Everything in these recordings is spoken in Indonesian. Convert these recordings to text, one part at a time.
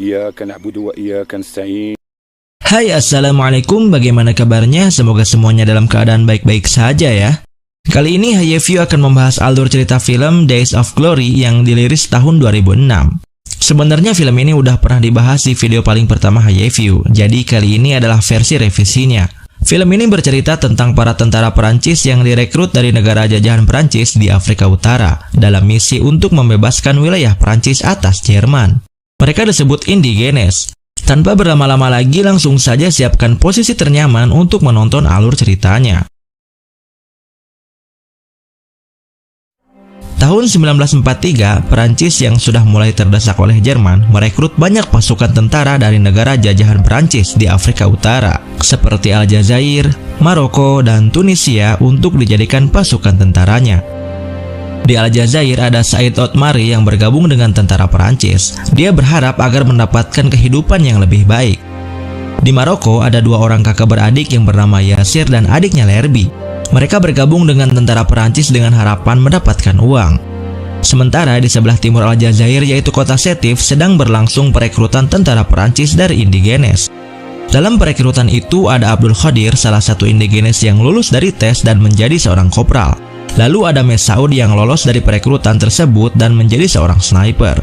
إياك نعبد وإياك نستعين. Hai, assalamualaikum, bagaimana kabarnya? Semoga semuanya dalam keadaan baik-baik saja ya. Kali ini HYView akan membahas alur cerita film Days of Glory yang dirilis tahun 2006. Sebenarnya film ini udah pernah dibahas di video paling pertama HYView, jadi kali ini adalah versi revisinya. Film ini bercerita tentang para tentara Perancis yang direkrut dari negara jajahan Perancis di Afrika Utara dalam misi untuk membebaskan wilayah Perancis atas Jerman. Mereka disebut Indigenes. Tanpa berlama-lama lagi, langsung saja siapkan posisi ternyaman untuk menonton alur ceritanya. Tahun 1943, Perancis yang sudah mulai terdesak oleh Jerman merekrut banyak pasukan tentara dari negara jajahan Perancis di Afrika Utara, seperti Aljazair, Maroko, dan Tunisia untuk dijadikan pasukan tentaranya. Di Aljazair ada Said Otmari yang bergabung dengan tentara Perancis. Dia berharap agar mendapatkan kehidupan yang lebih baik. Di Maroko ada dua orang kakak beradik yang bernama Yasir dan adiknya Lerbi. Mereka bergabung dengan tentara Perancis dengan harapan mendapatkan uang. Sementara di sebelah timur Aljazair, yaitu kota Sétif, sedang berlangsung perekrutan tentara Perancis dari Indigenes. Dalam perekrutan itu ada Abdul Qadir, salah satu Indigenes yang lulus dari tes dan menjadi seorang kopral. Lalu ada Messaoud yang lolos dari perekrutan tersebut dan menjadi seorang sniper.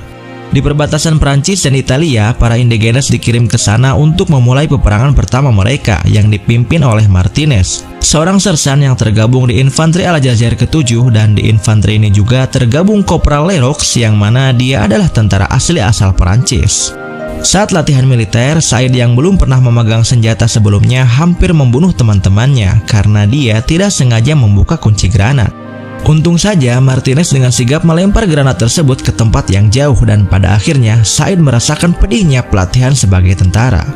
Di perbatasan Prancis dan Italia, para Indigenes dikirim ke sana untuk memulai peperangan pertama mereka yang dipimpin oleh Martinez, seorang sersan yang tergabung di Infanteri Aljazair ke-7, dan di infanteri ini juga tergabung Kopral Leroux yang mana dia adalah tentara asli asal Prancis. Saat latihan militer, Said yang belum pernah memegang senjata sebelumnya hampir membunuh teman-temannya karena dia tidak sengaja membuka kunci granat. Untung saja Martinez dengan sigap melempar granat tersebut ke tempat yang jauh dan pada akhirnya Said merasakan pedihnya pelatihan sebagai tentara.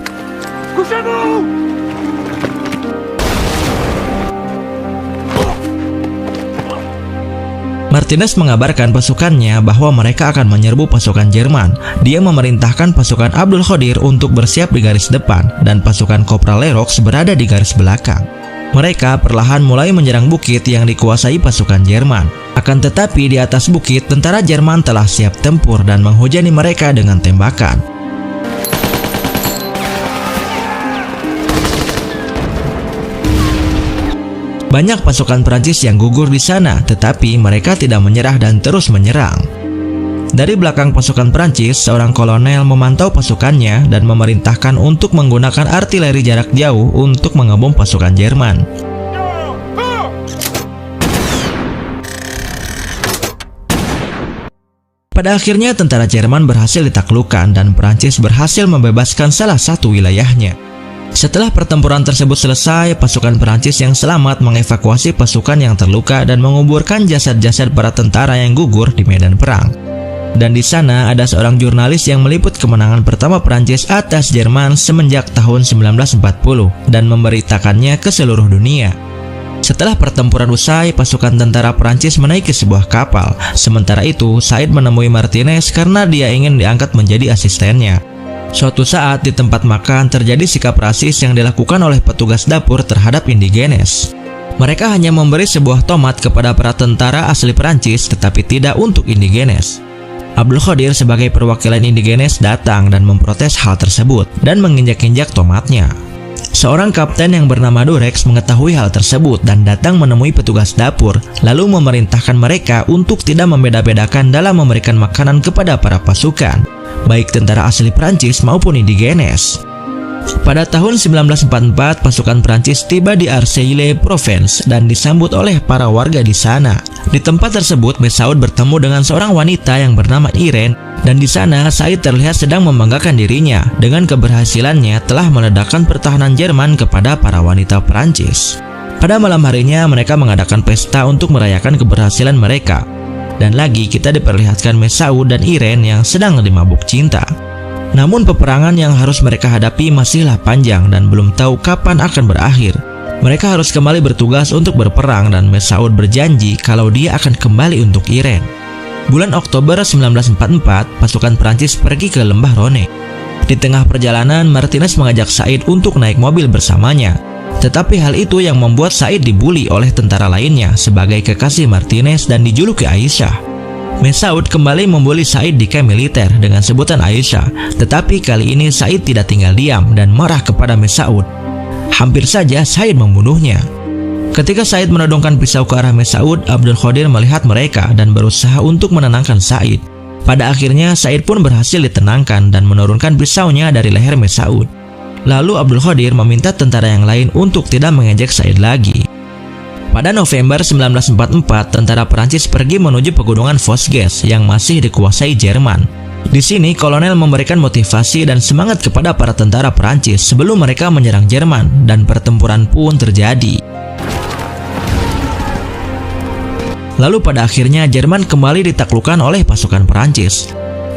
Martinez mengabarkan pasukannya bahwa mereka akan menyerbu pasukan Jerman. Dia memerintahkan pasukan Abdul Qadir untuk bersiap di garis depan dan pasukan Kopral Leroux berada di garis belakang. Mereka perlahan mulai menyerang bukit yang dikuasai pasukan Jerman. Akan tetapi di atas bukit, tentara Jerman telah siap tempur dan menghujani mereka dengan tembakan. Banyak pasukan Prancis yang gugur di sana, tetapi mereka tidak menyerah dan terus menyerang. Dari belakang pasukan Prancis, seorang kolonel memantau pasukannya dan memerintahkan untuk menggunakan artileri jarak jauh untuk mengebom pasukan Jerman. Pada akhirnya tentara Jerman berhasil ditaklukkan dan Prancis berhasil membebaskan salah satu wilayahnya. Setelah pertempuran tersebut selesai, pasukan Perancis yang selamat mengevakuasi pasukan yang terluka dan menguburkan jasad-jasad para tentara yang gugur di medan perang. Dan di sana ada seorang jurnalis yang meliput kemenangan pertama Perancis atas Jerman semenjak tahun 1940 dan memberitakannya ke seluruh dunia. Setelah pertempuran usai, pasukan tentara Perancis menaiki sebuah kapal. Sementara itu, Said menemui Martinez karena dia ingin diangkat menjadi asistennya. Suatu saat di tempat makan terjadi sikap rasis yang dilakukan oleh petugas dapur terhadap Indigenes. Mereka hanya memberi sebuah tomat kepada para tentara asli Perancis tetapi tidak untuk Indigenes. Abdul Qadir sebagai perwakilan Indigenes datang dan memprotes hal tersebut dan menginjak-injak tomatnya. Seorang kapten yang bernama Durex mengetahui hal tersebut dan datang menemui petugas dapur lalu memerintahkan mereka untuk tidak membeda-bedakan dalam memberikan makanan kepada para pasukan, baik tentara asli Prancis maupun Indigenes. Pada tahun 1944, pasukan Prancis tiba di Arseille, Provence dan disambut oleh para warga di sana. Di tempat tersebut, Messaoud bertemu dengan seorang wanita yang bernama Irene dan di sana Said terlihat sedang membanggakan dirinya dengan keberhasilannya telah meledakkan pertahanan Jerman kepada para wanita Prancis. Pada malam harinya, mereka mengadakan pesta untuk merayakan keberhasilan mereka. Dan lagi kita diperlihatkan Messaoud dan Irene yang sedang dimabuk cinta. Namun peperangan yang harus mereka hadapi masihlah panjang dan belum tahu kapan akan berakhir. Mereka harus kembali bertugas untuk berperang dan Messaoud berjanji kalau dia akan kembali untuk Irene. Bulan Oktober 1944, pasukan Prancis pergi ke lembah Rhône. Di tengah perjalanan, Martinez mengajak Said untuk naik mobil bersamanya. Tetapi hal itu yang membuat Said dibully oleh tentara lainnya sebagai kekasih Martinez dan dijuluki Aisyah. Mesaud kembali membuli Said di camp militer dengan sebutan Aisyah, tetapi kali ini Said tidak tinggal diam dan marah kepada Mesaud. Hampir saja Said membunuhnya. Ketika Said menodongkan pisau ke arah Mesaud, Abdul Qadir melihat mereka dan berusaha untuk menenangkan Said. Pada akhirnya Said pun berhasil ditenangkan dan menurunkan pisaunya dari leher Mesaud. Lalu Abdul Qadir meminta tentara yang lain untuk tidak mengejek Said lagi. Pada November 1944, tentara Perancis pergi menuju pegunungan Vosges yang masih dikuasai Jerman. Di sini, kolonel memberikan motivasi dan semangat kepada para tentara Perancis sebelum mereka menyerang Jerman, dan pertempuran pun terjadi. Lalu pada akhirnya Jerman kembali ditaklukkan oleh pasukan Perancis.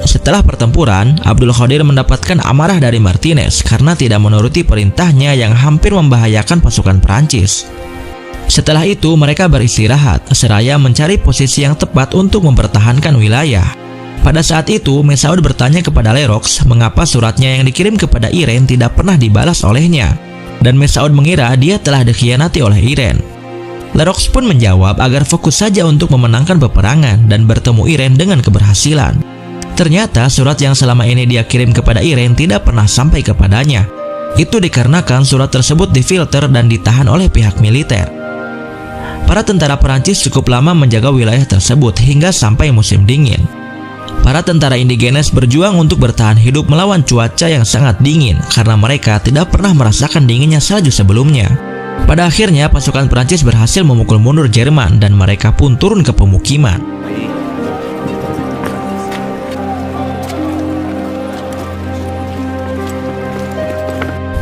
Setelah pertempuran, Abdul Qadir mendapatkan amarah dari Martinez karena tidak menuruti perintahnya yang hampir membahayakan pasukan Perancis. Setelah itu mereka beristirahat seraya mencari posisi yang tepat untuk mempertahankan wilayah. Pada saat itu Mesaud bertanya kepada Lerox mengapa suratnya yang dikirim kepada Irene tidak pernah dibalas olehnya, dan Mesaud mengira dia telah dikhianati oleh Irene. Lerox pun menjawab agar fokus saja untuk memenangkan peperangan dan bertemu Irene dengan keberhasilan. Ternyata surat yang selama ini dia kirim kepada Irene tidak pernah sampai kepadanya. Itu dikarenakan surat tersebut difilter dan ditahan oleh pihak militer. Para tentara Perancis cukup lama menjaga wilayah tersebut hingga sampai musim dingin. Para tentara indigenes berjuang untuk bertahan hidup melawan cuaca yang sangat dingin karena mereka tidak pernah merasakan dinginnya salju sebelumnya. Pada akhirnya pasukan Perancis berhasil memukul mundur Jerman dan mereka pun turun ke pemukiman.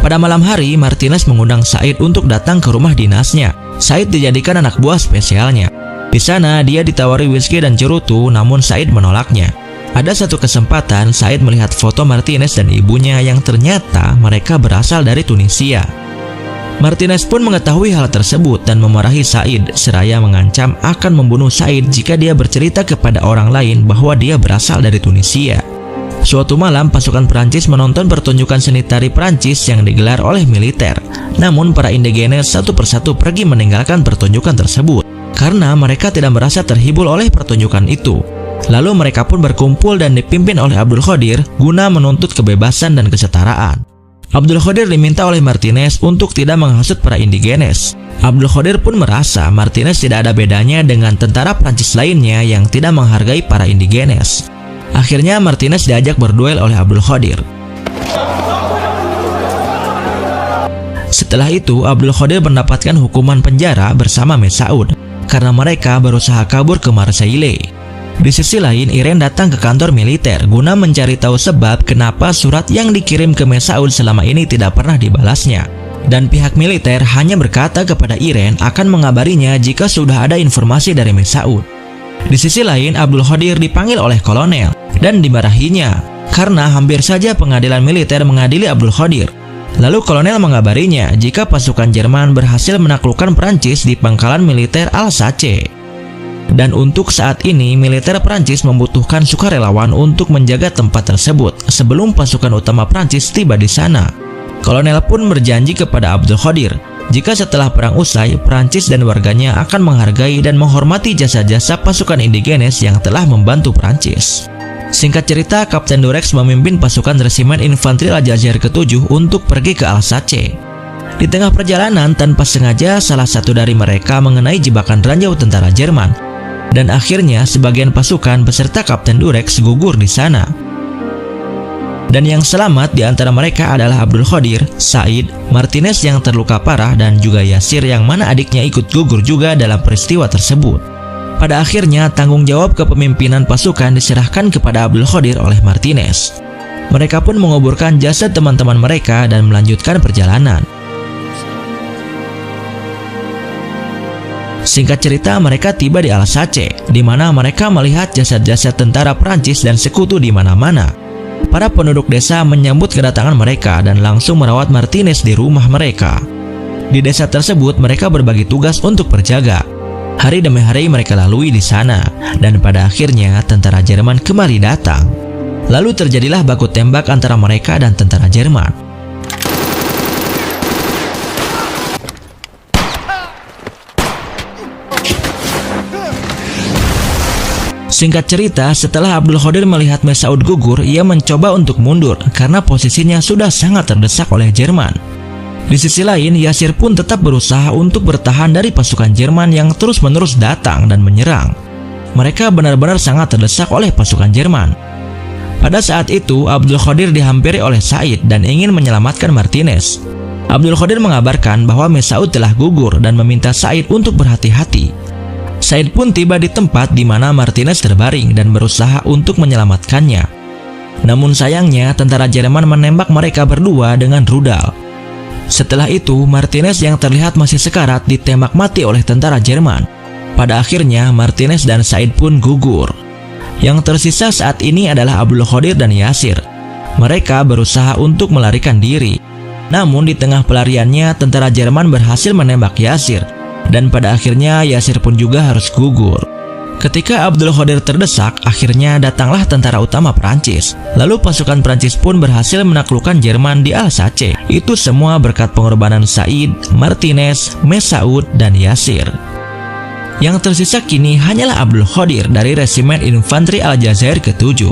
Pada malam hari, Martinez mengundang Said untuk datang ke rumah dinasnya. Said dijadikan anak buah spesialnya. Di sana, dia ditawari whisky dan cerutu, namun Said menolaknya. Ada satu kesempatan, Said melihat foto Martinez dan ibunya yang ternyata mereka berasal dari Tunisia. Martinez pun mengetahui hal tersebut dan memarahi Said, seraya mengancam akan membunuh Said jika dia bercerita kepada orang lain bahwa dia berasal dari Tunisia. Suatu malam, pasukan Perancis menonton pertunjukan seni tari Perancis yang digelar oleh militer. Namun para indigenes satu persatu pergi meninggalkan pertunjukan tersebut karena mereka tidak merasa terhibur oleh pertunjukan itu. Lalu mereka pun berkumpul dan dipimpin oleh Abdul Qadir guna menuntut kebebasan dan kesetaraan. Abdul Qadir diminta oleh Martinez untuk tidak menghasut para indigenes. Abdul Qadir pun merasa Martinez tidak ada bedanya dengan tentara Perancis lainnya yang tidak menghargai para indigenes. Akhirnya Martinez diajak berduel oleh Abdul Qadir. Setelah itu Abdul Qadir mendapatkan hukuman penjara bersama Mesaud karena mereka berusaha kabur ke Marseille. Di sisi lain, Irene datang ke kantor militer guna mencari tahu sebab kenapa surat yang dikirim ke Mesaud selama ini tidak pernah dibalasnya. Dan pihak militer hanya berkata kepada Irene akan mengabarinya jika sudah ada informasi dari Mesaud. Di sisi lain, Abdul Qadir dipanggil oleh kolonel dan dimarahinya karena hampir saja pengadilan militer mengadili Abdul Qadir. Lalu kolonel mengabarinya jika pasukan Jerman berhasil menaklukkan Perancis di pangkalan militer Alsace. Dan untuk saat ini, militer Perancis membutuhkan sukarelawan untuk menjaga tempat tersebut sebelum pasukan utama Perancis tiba di sana. Kolonel pun berjanji kepada Abdul Qadir jika setelah perang usai, Perancis dan warganya akan menghargai dan menghormati jasa-jasa pasukan indigenes yang telah membantu Perancis. Singkat cerita, Kapten Durex memimpin pasukan resimen infanteri Aljazair ke-7 untuk pergi ke Alsace. Di tengah perjalanan, tanpa sengaja salah satu dari mereka mengenai jebakan ranjau tentara Jerman. Dan akhirnya sebagian pasukan beserta Kapten Durex gugur di sana. Dan yang selamat di antara mereka adalah Abdul Qadir, Said, Martinez yang terluka parah, dan juga Yasir yang mana adiknya ikut gugur juga dalam peristiwa tersebut. Pada akhirnya tanggung jawab kepemimpinan pasukan diserahkan kepada Abdul Qadir oleh Martinez. Mereka pun menguburkan jasad teman-teman mereka dan melanjutkan perjalanan. Singkat cerita, mereka tiba di Alsace, di mana mereka melihat jasad-jasad tentara Perancis dan sekutu di mana-mana. Para penduduk desa menyambut kedatangan mereka dan langsung merawat Martinez di rumah mereka. Di desa tersebut, mereka berbagi tugas untuk berjaga. Hari demi hari mereka lalui di sana, dan pada akhirnya tentara Jerman kembali datang. Lalu terjadilah baku tembak antara mereka dan tentara Jerman. Singkat cerita, setelah Abdul Qadir melihat Mesaud gugur, ia mencoba untuk mundur karena posisinya sudah sangat terdesak oleh Jerman. Di sisi lain, Yasir pun tetap berusaha untuk bertahan dari pasukan Jerman yang terus-menerus datang dan menyerang. Mereka benar-benar sangat terdesak oleh pasukan Jerman. Pada saat itu, Abdul Qadir dihampiri oleh Said dan ingin menyelamatkan Martinez. Abdul Qadir mengabarkan bahwa Mesaud telah gugur dan meminta Said untuk berhati-hati. Said pun tiba di tempat di mana Martinez terbaring dan berusaha untuk menyelamatkannya. Namun sayangnya, tentara Jerman menembak mereka berdua dengan rudal. Setelah itu, Martinez yang terlihat masih sekarat ditembak mati oleh tentara Jerman. Pada akhirnya, Martinez dan Said pun gugur. Yang tersisa saat ini adalah Abdul Qadir dan Yasir. Mereka berusaha untuk melarikan diri. Namun di tengah pelariannya, tentara Jerman berhasil menembak Yasir. Dan pada akhirnya Yasir pun juga harus gugur. Ketika Abdul Qadir terdesak, akhirnya datanglah tentara utama Prancis. Lalu pasukan Prancis pun berhasil menaklukkan Jerman di Alsace. Itu semua berkat pengorbanan Said, Martinez, Mesaud, dan Yasir. Yang tersisa kini hanyalah Abdul Qadir dari Resimen Infanteri Aljazair ke-7.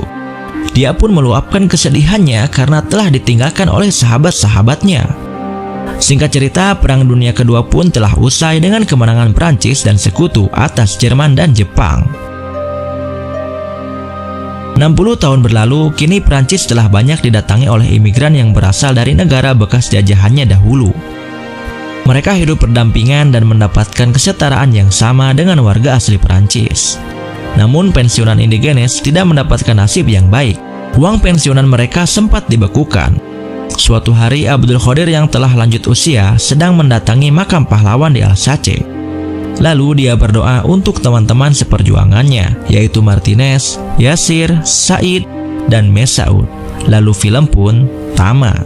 Dia pun meluapkan kesedihannya karena telah ditinggalkan oleh sahabat-sahabatnya. Singkat cerita, Perang Dunia Kedua pun telah usai dengan kemenangan Prancis dan sekutu atas Jerman dan Jepang. 60 tahun berlalu, kini Prancis telah banyak didatangi oleh imigran yang berasal dari negara bekas jajahannya dahulu. Mereka hidup berdampingan dan mendapatkan kesetaraan yang sama dengan warga asli Prancis. Namun pensiunan indigenes tidak mendapatkan nasib yang baik. Uang pensiunan mereka sempat dibekukan. Suatu hari, Abdul Qadir yang telah lanjut usia sedang mendatangi makam pahlawan di Alsace. Lalu dia berdoa untuk teman-teman seperjuangannya, yaitu Martinez, Yasir, Said, dan Mesaud. Lalu film pun tamat.